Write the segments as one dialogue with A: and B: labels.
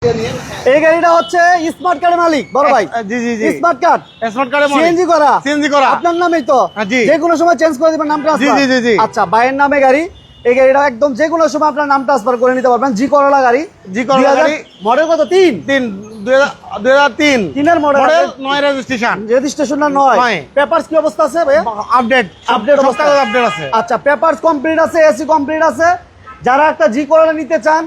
A: এই গাড়িটা হচ্ছে স্মার্ট কার্ডের মালিক বড় ভাই।
B: জি জি জি
A: স্মার্ট কার্ড সিএনজি করা আপনার নামেই তো, যে কোনো সময় চেঞ্জ করে দিবেন নাম ট্রান্সফার।
B: জি জি জি
A: আচ্ছা, ভাইয়ের নামে গাড়ি। এই গাড়িটা একদম যে কোনো সময় আপনার নাম ট্রান্সফার করে নিতে পারবেন। জি করলা গাড়ি,
B: জি করলা গাড়ি,
A: মডেল কত?
B: 2003
A: তিনের মডেল,
B: 9 রেজিস্ট্রেশন।
A: রেজিস্ট্রেশন না 9। পেপারস কি অবস্থা আছে ভাই?
B: আপডেট
A: অবস্থা,
B: আপডেট আছে।
A: আচ্ছা, পেপারস কমপ্লিট আছে, এসি কমপ্লিট আছে। যারা একটা জি করলা নিতে চান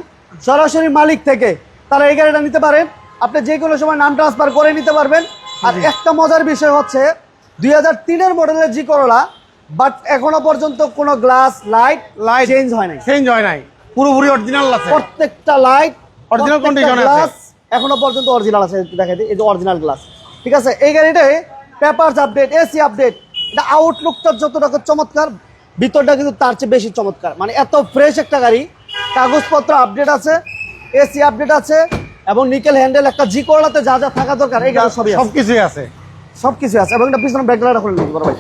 A: সরাসরি মালিক থেকে, তারা এই গাড়িটা নিতে পারেন। আপনি যে কোনো সময় নাম ট্রান্সফার করে নিতে পারবেন। আর একটা মজার বিষয় হচ্ছে 2003-এর মডেলের জি করলা, বাট এখনো পর্যন্ত কোনো গ্লাস লাইট চেঞ্জ হয় নাই,
B: পুরোপুরি অরিজিনাল আছে।
A: প্রত্যেকটা লাইট
B: অরিজিনাল কন্ডিশন আছে,
A: গ্লাস এখনো পর্যন্ত অরিজিনাল আছে। দেখাই দিই, এই যে অরিজিনাল গ্লাস। ঠিক আছে, এই গাড়িটায় পেপারস আপডেট, এসি আপডেট। এটা আউটলুকটা যতটা চমৎকার, ভিতরটা কিন্তু তার চেয়ে বেশি চমৎকার। মানে এত ফ্রেশ একটা গাড়ি, কাগজপত্র আপডেট আছে, এসি আপডেট আছে, এবং নিকেল হ্যান্ডেল। একটা জি করলাতে যা যা থাকা দরকার এই গাড়ি
B: সবকিছুই আছে,
A: সবকিছু আছে। এবং এটা পিছনে ব্যাকলাইটটা খুলে নিতে পারো ভাই,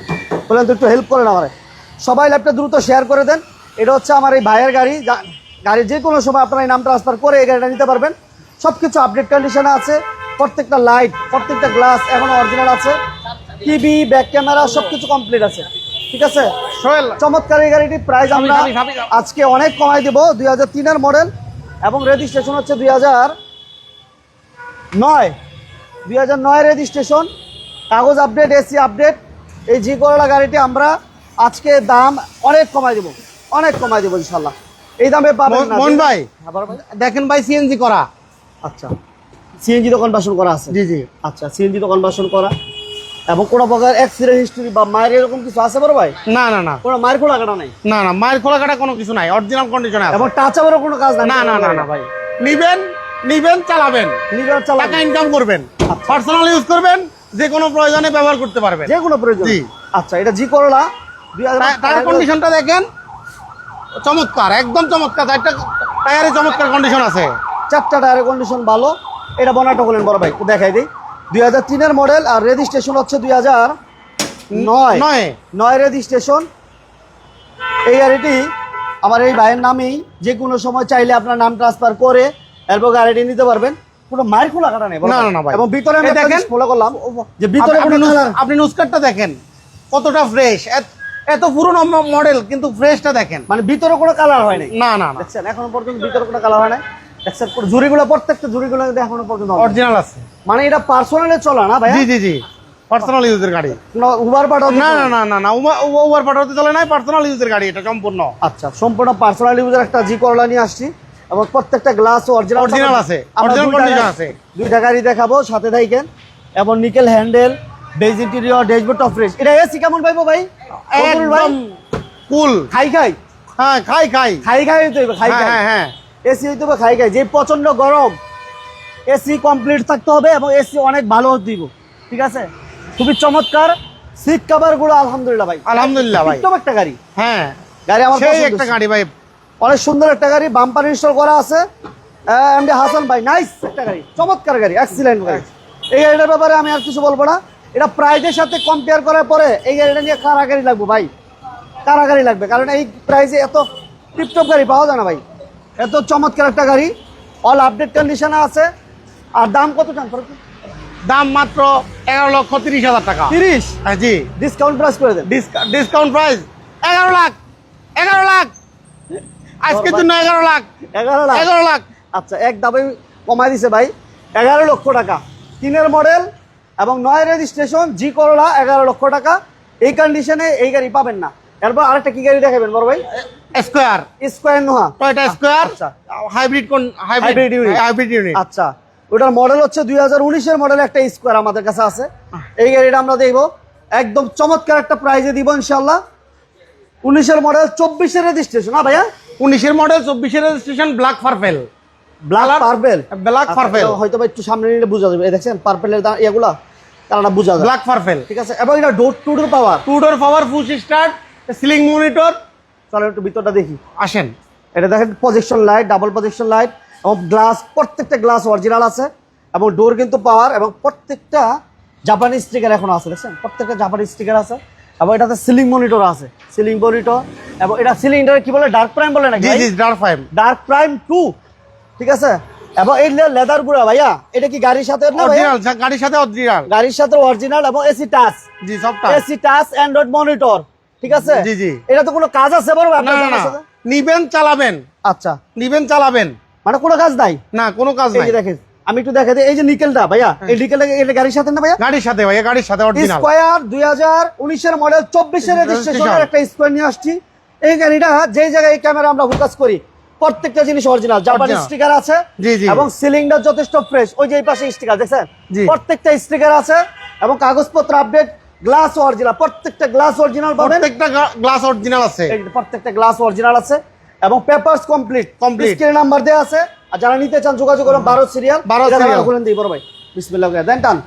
A: বলেন তো একটু হেল্প করেন আমার। সবাই ল্যাপটা দ্রুত শেয়ার করে দেন। এটা হচ্ছে আমার এই ভাইয়ের গাড়ি। গাড়ি যে কোনো সময় আপনারা এই নাম ট্রান্সফার করে এই গাড়িটা নিতে পারবেন। সবকিছু আপডেট কন্ডিশনে আছে, প্রত্যেকটা লাইট, প্রত্যেকটা গ্লাস এখনো অরিজিনাল আছে, টিভি, ব্যাক ক্যামেরা সবকিছু কমপ্লিট আছে। ঠিক আছে, চমৎকার এই গাড়িটির প্রাইস আমরা আজকে অনেক কমাই দেব। 2003-এর মডেল এবং রেজিস্ট্রেশন হচ্ছে 2009 রেজিস্ট্রেশন, কাগজ আপডেট, এসি আপডেট। এই জি করলা গাড়িটি আমরা আজকে দাম অনেক কমাই দেব, ইনশাল্লাহ। এই দামে পাবেন না।
B: মন ভাই দেখেন ভাই, সিএনজি করা।
A: আচ্ছা, সিএনজি তো কনভার্সন করা আছে।
B: জি জি,
A: আচ্ছা, সিএনজি তো কনভার্সন করা। এবং কোনো প্রকার অ্যাক্সিডেন্ট হিস্ট্রি বা মায়ের এরকম কিছু আছে বড় ভাই?
B: না না না,
A: কোনো মায়ের খোলা কাটা নাই?
B: না না, মায়ের খোলা কাটা কোনো কিছু নাই, অরিজিনাল কন্ডিশনে আছে।
A: এবং টাচ আপেরও কোনো কাজ নাই?
B: না না না না ভাই, নিবেন চালাবেন, টাকা ইনকাম করবেন, পার্সোনাল ইউজ করবেন, যে কোনো প্রয়োজনে ব্যবহার করতে পারবেন,
A: যে কোনো প্রয়োজন। আচ্ছা, এটা জি করলা।
B: টায়ার কন্ডিশনটা দেখেন, চমৎকার, একদম চমৎকার। টায়ারে চমৎকার কন্ডিশন আছে,
A: 4টা টায়ারের কন্ডিশন ভালো। এটা বনাটা বলেন বড় ভাই, দেখাই দিই। 2003-এর মডেল আর রেজিস্ট্রেশন হচ্ছে 2009 রেজিস্ট্রেশন। এই গাড়িটি আমার এই ভাইয়ের নামেই, যে কোনো সময় চাইলে আপনার নাম ট্রান্সফার করে এরপর গাড়িটি নিতে পারবেন। কোনো মায়ের খোলা কাটা নেই।
B: না না ভাই।
A: এবং ভিতরে আমি দেখেন ফলো করলাম যে ভিতরে
B: আপনি নুস্কারটা দেখেন কতটা ফ্রেশ, এত পুরনো মডেল কিন্তু ফ্রেশটা দেখেন।
A: মানে ভিতরে কোনো কালার হয় নাই।
B: না না,
A: দেখছেন এখনো পর্যন্ত ভিতরে কোনো কালার হয় নাই। দেখছেন জুড়িগুলো, প্রত্যেকটা জুড়িগুলো এখনো পর্যন্ত
B: অরিজিনাল আছে।
A: মানে এটা পার্সোনালি চলা না ভাই?
B: জি জি জি, পার্সোনাল ইউজের গাড়ি।
A: উবার পাঠাও?
B: না না না না না, উবার পাঠাতে চলে নাই, পার্সোনাল ইউজের গাড়ি এটা সম্পূর্ণ।
A: আচ্ছা, সম্পূর্ণ পার্সোনাল ইউজের একটা জি করলা নিয়ে আসছি, এবং প্রত্যেকটা গ্লাস
B: অরিজিনাল আছে, অরিজিনাল কন্ডিশন আছে।
A: দুইটা গাড়ি দেখাবো, সাথে থাকেন। এবং nickel handle, beige interior, dashboard top fresh. এটা এসি কেমন পাইবো ভাই?
B: একদম কুল।
A: হ্যাঁ, খাই হইতে হবে,
B: হ্যাঁ,
A: এসি হইতে হবে, খাই। যে প্রচন্ড গরম, এসি কমপ্লিট থাকতে হবে এবং এসি অনেক ভালো হতে দিব। ঠিক আছে, খুবই চমৎকার। সিট কভার গুলো আলহামদুলিল্লাহ ভাই,
B: আলহামদুলিল্লাহ ভাই,
A: একদম একটা গাড়ি।
B: হ্যাঁ,
A: গাড়ি আমার
B: সেই একটা গাড়ি ভাই,
A: অনেক সুন্দর একটা গাড়ি। বাম্পার ইনস্টল করা আছে। এমডি হাসান ভাই, নাইস একটা গাড়ি, চমৎকার গাড়ি, এক্সিলেন্ট গাড়ি। এই গাড়িটার ব্যাপারে আমি আর কিছু বলবো না। এটা প্রাইজের সাথে কম্পেয়ার করার পরে এই গাড়িটা নিয়ে কারাগারি লাগবে ভাই, কারাগারি লাগবে। কারণ এই প্রাইজে এত টিপটপ গাড়ি পাওয়া যায় না ভাই। এত চমৎকার একটা গাড়ি, অল আপডেট কন্ডিশনে আছে। আর দাম কত চান?
B: দাম মাত্র 11,30,000 টাকা।
A: 30?
B: জি,
A: ডিসকাউন্ট প্রাইস করে দেন।
B: ডিসকাউন্ট প্রাইস 11 লাখ আজকের জন্য 11 লাখ।
A: আচ্ছা, এক দামে কমাই দিছে ভাই, 11 লক্ষ টাকা। 3-এর মডেল এবং 9 রেজিস্ট্রেশন, জি করলা, 11 লক্ষ টাকা। এই কন্ডিশনে এই গাড়ি পাবেন না। এরপর আরেকটা কি গাড়ি দেখাবেন বড় ভাই? Square Noha,
B: Toyota square, hybrid unit.
A: আচ্ছা, ওটার মডেল হচ্ছে 2019-এর মডেল একটা স্কয়ার আমাদের কাছে আছে। এই গাড়িটা আমরা দেখবো, একদম চমৎকার একটা প্রাইজে দিব ইনশাল্লাহ। 19-এর মডেল, 24-এর রেজিস্ট্রেশন। না ভাইয়া,
B: 19-এর মডেল, 24-এর রেজিস্ট্রেশন, ব্ল্যাক পার্পেল।
A: হয়তো একটু সামনে নিলে বোঝা যাবে। দেখছেন পার্পেলের এগুলা কালারটা বোঝা যায়,
B: ব্ল্যাক পার্পেল।
A: ঠিক আছে। এবং এটা টু ডোর পাওয়ার,
B: ফুল স্টার্ট, সিলিং মনিটর।
A: চলো একটু ভিতরটা দেখি,
B: আসেন।
A: এটা দেখেন projection light, double projection light, এবং গ্লাস, প্রত্যেকটা গ্লাস অরিজিনাল আছে। এবং ডোর কিন্তু পাওয়ার, এবং প্রত্যেকটা জাপানি স্টিকার এখন আছে। দেখছেন প্রত্যেকটা জাপানি স্টিকার আছে। এবং এটাতে সিলিং মনিটর আছে, এবং এটা সিলিংটা কি বলে, ডার্ক প্রাইম বলে নাকি?
B: Dark prime
A: 2। ঠিক আছে, এবং এই লেদার গুড়া ভাইয়া, এটা কি গাড়ির সাথে না ভাইয়া?
B: অরিজিনাল, গাড়ির সাথে অরিজিনাল,
A: গাড়ির সাথে অরিজিনাল এবং এসি টাচ।
B: জি সবটা
A: এসি টাচ, অ্যান্ড্রয়েড মনিটর, ঠিক আছে?
B: জি জি।
A: এটা তো কোনো কাজ আছে বড়
B: না
A: আপনার
B: না
A: জানার
B: না,
A: সাথে?
B: নিবেন চালাবেন,
A: আচ্ছা,
B: নিবেন চালাবেন,
A: মানে কোনো কাজ নাই?
B: না কোনো কাজ
A: এই
B: নাই।
A: যে দেখেন, আমি একটু দেখে দিই, এই যে নিকেলটা ভাইয়া, এই নিকেলটা এটা গাড়ির সাথে না ভাইয়া?
B: গাড়ির সাথে ভাইয়া, গাড়ির সাথে অরিজিনাল।
A: স্কয়ার 2019 এর মডেল, 24 এর রেজিস্ট্রেশনের একটা স্কয়ার নিয়ে আসছি। এই গাড়িটা যেই জায়গায় এই ক্যামেরা আমরা ফোকাস করি, প্রত্যেকটা জিনিস অরিজিনাল, জাপানি
B: Original।
A: স্টিকার আছে।
B: জি জি।
A: এবং সিলিংটা যথেষ্ট ফ্রেশ, ওই যে এই পাশে স্টিকার দেখছেন,
B: জি।
A: প্রত্যেকটা স্টিকার আছে এবং কাগজপত্র আপডেট, গ্লাস অরিজিনাল, প্রত্যেকটা গ্লাস অরিজিনাল পাবেন,
B: প্রত্যেকটা গ্লাস অরিজিনাল আছে,
A: এই যে প্রত্যেকটা গ্লাস অরিজিনাল আছে এবং papers complete.
B: Complete।
A: Screen number দেয়া আছে, আর যারা নিতে চান যোগাযোগ করুন। 12 সিরিয়াল,
B: 12 serial।
A: খুলেন দিই বড় ভাই, বিসমিল্লাহ করে দেন, টান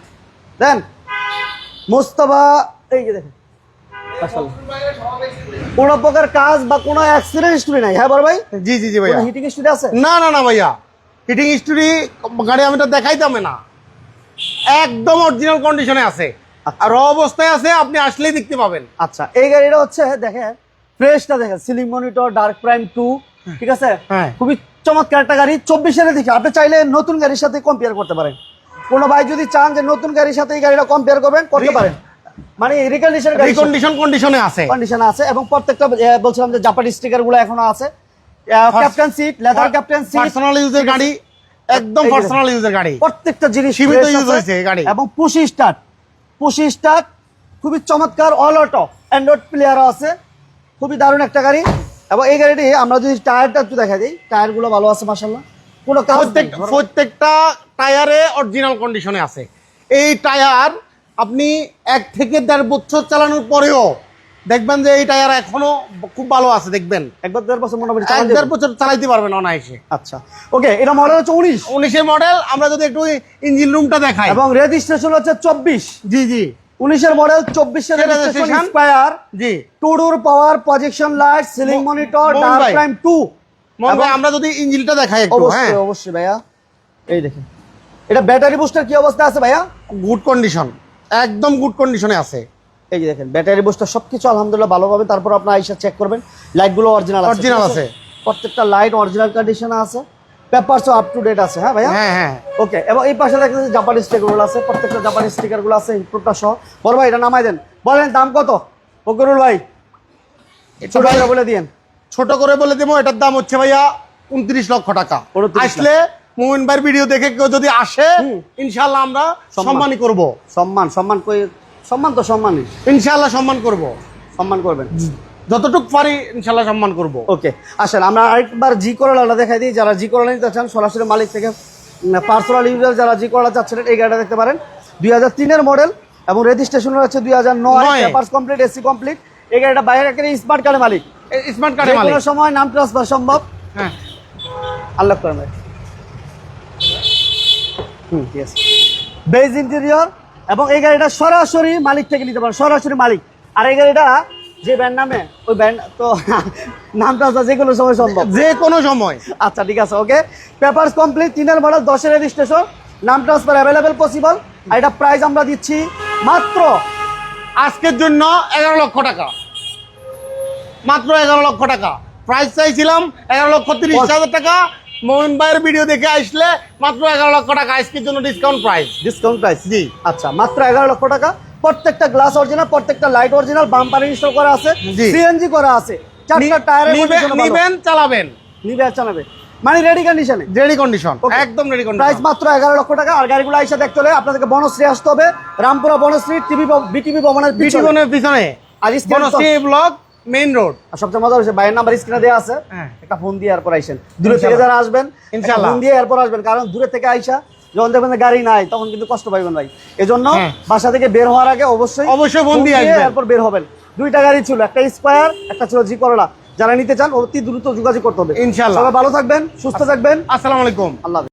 A: দেন। মুস্তাফা, এই যে দেখেন, মাশাআল্লাহ, কোনো প্রকার কাজ বা কোনো অ্যাক্সিডেন্ট হিস্টরি নাই। হ্যাঁ বড় ভাই,
B: জি জি জি ভাইয়া।
A: কোনো হিটিং হিস্টরি আছে?
B: না না না ভাইয়া, হিটিং হিস্টরি গাড়ি আমি তো দেখাইতাম না, একদম অরিজিনাল কন্ডিশনে আছে আর র অবস্থায় আছে, আপনি আসলেই দেখতে পাবেন।
A: আচ্ছা, এই গাড়িটা হচ্ছে দেখেন, ফ্রেশটা দেখেন, সিলিং মনিটর, ডার্ক প্রাইম 2, ঠিক আছে?
B: হ্যাঁ।
A: খুবই চমৎকার একটা গাড়ি। 24 এর দিকে আপনি চাইলে নতুন গাড়ির সাথে কম্পেয়ার করতে পারেন। কোনো ভাই যদি চান যে নতুন গাড়ির সাথে এই গাড়িটা কম্পেয়ার করবেন, করতে পারেন, মানে রিকন্ডিশন গাড়ি
B: কন্ডিশনে আছে,
A: কন্ডিশন আছে এবং প্রত্যেকটা বলছিলাম যে জাপানি স্টিকার গুলো এখনো আছে। Captain seat, leather captain seat,
B: personal ইউজের গাড়ি, একদম
A: এই যে
B: পার্সোনাল ইউজের গাড়ি,
A: প্রত্যেকটা জিনিস
B: সীমিত
A: fresh
B: ইউজ
A: আছে।
B: হয়েছে এই গাড়ি।
A: এবং পুশি স্টার্ট খুবই চমৎকার, অল অটো, অ্যান্ড্রয়েড প্লেয়ারও আছে, খুবই দারুণ একটা গাড়ি। এবং এই গাড়িটি আমরা যদি টায়ারটা একটু দেখা দিই, টায়ার গুলো ভালো আছে মাশাআল্লাহ, কোনো কাজ নেই।
B: প্রত্যেকটা টায়ারে অরিজিনাল কন্ডিশনে আছে। এই টায়ার আপনি 1 থেকে 1.5 বছর চালানোর পরেও দেখবেন যে এই টায়ার এখনো খুব ভালো আছে, দেখবেন
A: একবার 1.5 বছর মোটামুটি
B: 1.5 বছর চালাইতে পারবেন অনায়াসে।
A: আচ্ছা, ওকে, এটা মডেল হচ্ছে 19
B: এর মডেল। আমরা যদি একটু ইঞ্জিন রুমটা দেখাই,
A: এবং রেজিস্ট্রেশন হচ্ছে 24।
B: জি জি,
A: 19 এর মডেল, 24 এর রেজিস্ট্রেশন,
B: registration।
A: ইন্সপায়ার,
B: জি।
A: টু ডোর পাওয়ার, প্রজেকশন লাইট, সিলিং মনিটর,
B: মোহন
A: ডার্ক
B: ভাই।
A: প্রাইম 2।
B: মনে হয় আমরা যদি ইঞ্জিনটা দেখাই একটু, হ্যাঁ,
A: অবশ্যই অবশ্যই ভাইয়া, এই দেখেন, এটা ব্যাটারি বুস্টার কি অবস্থা আছে ভাইয়া?
B: গুড কন্ডিশন, একদম গুড কন্ডিশনে আছে।
A: এই যে দেখেন, ব্যাটারি বুস্টার সবকিছু আলহামদুলিল্লাহ ভালো পাবে। তারপর আপনার আইসা চেক করবেন, লাইটগুলো অরিজিনাল আছে,
B: Original
A: ঠিক
B: আছে।
A: প্রত্যেকটা লাইট অরিজিনাল কন্ডিশনে আছে, পেপারসও আপ টু ডেট আছে। হ্যাঁ ভাইয়া,
B: হ্যাঁ হ্যাঁ,
A: ওকে। এবং এই পাশে দেখেন জাপানি স্টিকারগুলো আছে, প্রত্যেকটা জাপানি স্টিকারগুলো আছে, ইনপুটটা সহ। বড় ভাই এটা নামাই দেন, বলেন দাম কত? ফকরুল ভাই ছোট করে বলে দিয়েন।
B: ছোট করে বলে দেবো, এটার দাম হচ্ছে ভাইয়া 29 লক্ষ টাকা।
A: 29 লাখ।
B: আসলে মোমিন ভাইয়ের ভিডিও দেখে কেউ যদি আসে, ইনশাআল্লাহ আমরা সম্মানই করব,
A: সম্মান তো সম্মানই,
B: ইনশাআল্লাহ সম্মান করব,
A: সম্মান করবেন
B: যতটুকু পারি ইনশাআল্লাহ সম্মান করব।
A: ওকে, আসেন আমরা আরেকবার জি করলাটা দেখাই দিই। যারা জি করলা নিতে চান সরাসরি মালিক থেকে, পার্সোনাল ইউজার যারা জি করলা চাচ্ছেন, এই গাড়িটা দেখতে পারেন। 2003 এর মডেল এবং রেজিস্ট্রেশন হচ্ছে 2009, পেপারস কমপ্লিট, এসি কমপ্লিট। এই গাড়িটা বাইরে একেবারে স্মার্ট কার্ডের মালিক,
B: স্মার্ট কার্ডে
A: যে
B: মালিক।
A: কোনো সময় নাম ট্রান্সফার সম্ভব।
B: হ্যাঁ,
A: আল্লাহ করেন ভাই, ঠিক আছে। বেজ ইন্টেরিয়র এবং এই গাড়িটা সরাসরি মালিক থেকে নিতে পারেন, সরাসরি মালিক। আর এই গাড়িটা যে ব্যান্ড নামে, ওই ব্যান্ড তো নাম ট্রান্সফার যে কোনো সময় সম্ভব,
B: যে কোনো সময়।
A: আচ্ছা ঠিক আছে, ওকে। পেপারস কমপ্লিট, 3 এর মডেল, 10 এর রেজিস্ট্রেশন, নাম ট্রান্সফার অ্যাভেলেবেল পসিবল। আর এটা প্রাইস আমরা দিচ্ছি মাত্র
B: আজকের জন্য 11 লক্ষ টাকা, মাত্র 11 লক্ষ টাকা প্রাইস চাইছিলাম, 11,30,000 টাকা। মোমিন ভাইয়ের ভিডিও দেখে আসলে মাত্র 11 লক্ষ টাকা আজকের জন্য ডিসকাউন্ট প্রাইস।
A: ডিসকাউন্ট প্রাইস,
B: জি।
A: আচ্ছা, মাত্র 11 লক্ষ টাকা। প্রত্যেকটা গ্লাস অরিজিনাল, প্রত্যেকটা লাইট অরিজিনাল, বাম্পার ইনস্টল করা আছে,
B: জি।
A: সিএনজি করা আছে, 4টা টায়ারের কন্ডিশন ভালো,
B: নিবেন চালাবেন,
A: নিবে আর চালাবে, মানে রেডি কন্ডিশনে,
B: রেডি কন্ডিশন,
A: Okay.
B: একদম রেডি
A: প্রাইস
B: কন্ডিশন।
A: মাত্র 11 লক্ষ টাকা। আর গাড়িগুলো আইসা দেখতে হলে আপনাদেরকে বনশ্রী আসতে হবে, রামপুরা বনশ্রী, বিটিভি ভবনের পিছনে।
B: বিটিবনের পিছনে,
A: আর screen
B: Banasree block main road.
A: আর সবচেয়ে মজা হচ্ছে ভাইয়ের নাম্বার স্ক্রিনে দেওয়া আছে,
B: হ্যাঁ।
A: একটা ফোন দিয়ে এরপর আইসেন। দূরে থেকে
B: ইনশাআল্লাহ।
A: যারা আসবেন
B: ইনশাআল্লাহ।
A: ফোন দিয়ে এরপর আসবেন, কারণ দূরে থেকে আইসা যখন দেখবেন যে গাড়ি নাই তখন কিন্তু কষ্ট পাইবেন ভাই। এজন্য
B: হ্যাঁ।
A: বাসা থেকে বের হওয়ার আগে অবশ্যই
B: ফোন দিয়ে আসবেন।
A: এরপর বের হবেন। 2টা গাড়ি ছিল, একটা স্কয়ার, একটা ছিল জি করলা। যারা নিতে চান অতি দ্রুত যোগাযোগ করতে হবে।
B: ইনশাআল্লাহ।
A: সবাই ভালো থাকবেন, সুস্থ থাকবেন,
B: আসসালামু আলাইকুম।
A: আল্লাহ হাফেজ।